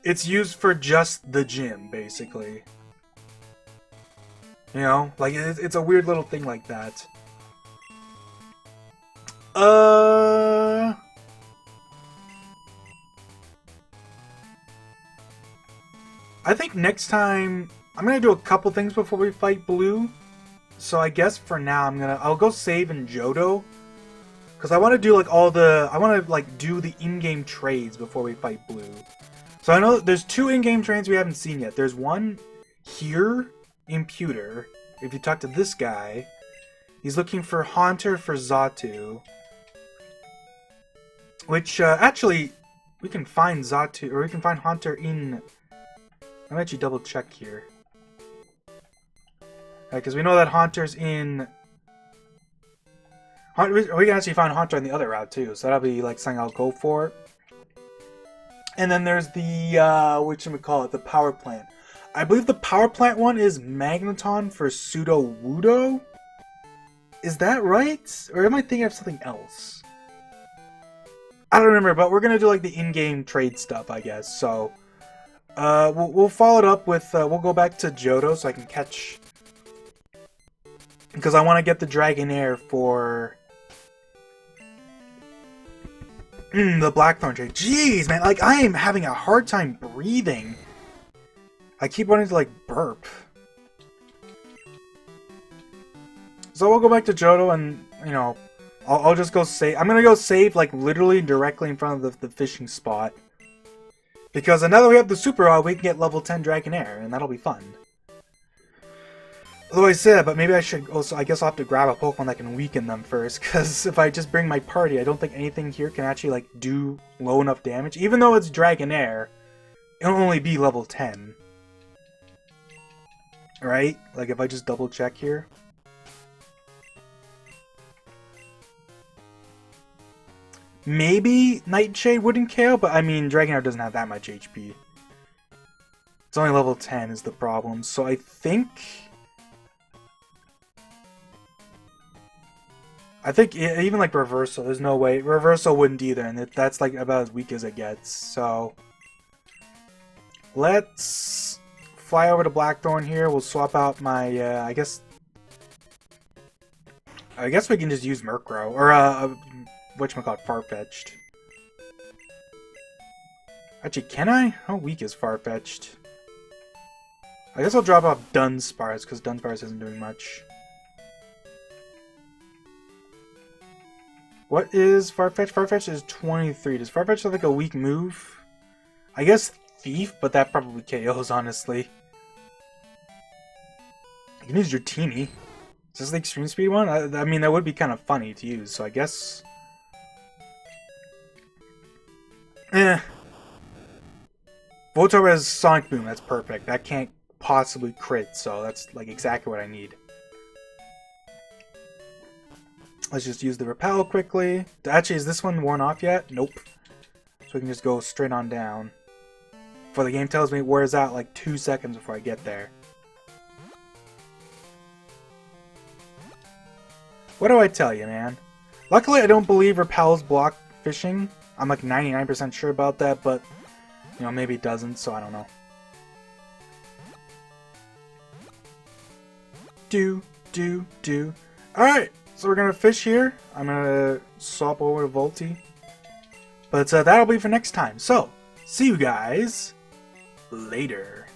it's used for just the gym, basically. You know? Like, it's a weird little thing like that. I think next time... I'm gonna do a couple things before we fight Blue. So I guess for now I'll go save in Johto. Because I want to do like I want to like do the in-game trades before we fight Blue. So I know there's 2 in-game trades we haven't seen yet. There's one here in Pewter. If you talk to this guy, he's looking for Haunter for Xatu. Which, actually, we can find Xatu, or we can find Haunter in... I'll actually double check here. Because we know that Haunter's in... We can actually find Haunter on the other route, too, so that'll be, like, something I'll go for. And then there's the, whatchamacallit, the power plant. I believe the power plant one is Magneton for Pseudo-Wudo? Is that right? Or am I thinking of something else? I don't remember, but we're gonna do like the in-game trade stuff, I guess. So, we'll follow it up with, we'll go back to Johto so I can catch... Because I want to get the Dragonair for... the Blackthorn trade. Jeez, man, like, I am having a hard time breathing. I keep wanting to, like, burp. So we'll go back to Johto and, you know... I'll just go save. I'm gonna go save, like, literally directly in front of the fishing spot. Because now that we have the Super Rod, we can get level 10 Dragonair, and that'll be fun. Although I say that, but maybe I should also, I guess I'll have to grab a Pokemon that can weaken them first, because if I just bring my party, I don't think anything here can actually, like, do low enough damage. Even though it's Dragonair, it'll only be level 10. Right? Like, if I just double check here. Maybe Nightshade wouldn't KO, but I mean, Dragonair doesn't have that much HP. It's only level 10 is the problem, so I think even like Reversal, there's no way. Reversal wouldn't either, and that's like about as weak as it gets, so let's fly over to Blackthorn here. We'll swap out my, I guess we can just use Murkrow, or, whatchamacallit, Farfetch'd. Actually, can I? How weak is Farfetch'd? I guess I'll drop off Dunsparce, because Dunsparce isn't doing much. What is Farfetch? Farfetch is 23. Does Farfetch have like a weak move? I guess Thief, but that probably KOs, honestly. You can use your Teeny. Is this the extreme speed one? I mean, that would be kind of funny to use, so I guess... Voltorb has Sonic Boom, that's perfect. That can't possibly crit, so that's like exactly what I need. Let's just use the Repel quickly. Actually, is this one worn off yet? Nope. So we can just go straight on down. For the game tells me it wears out like 2 seconds before I get there. What do I tell you, man? Luckily, I don't believe Repel's block fishing. I'm like 99% sure about that, but you know, maybe it doesn't, so I don't know. Alright, so we're gonna fish here. I'm gonna swap over to Volty. But that'll be for next time. So, see you guys later.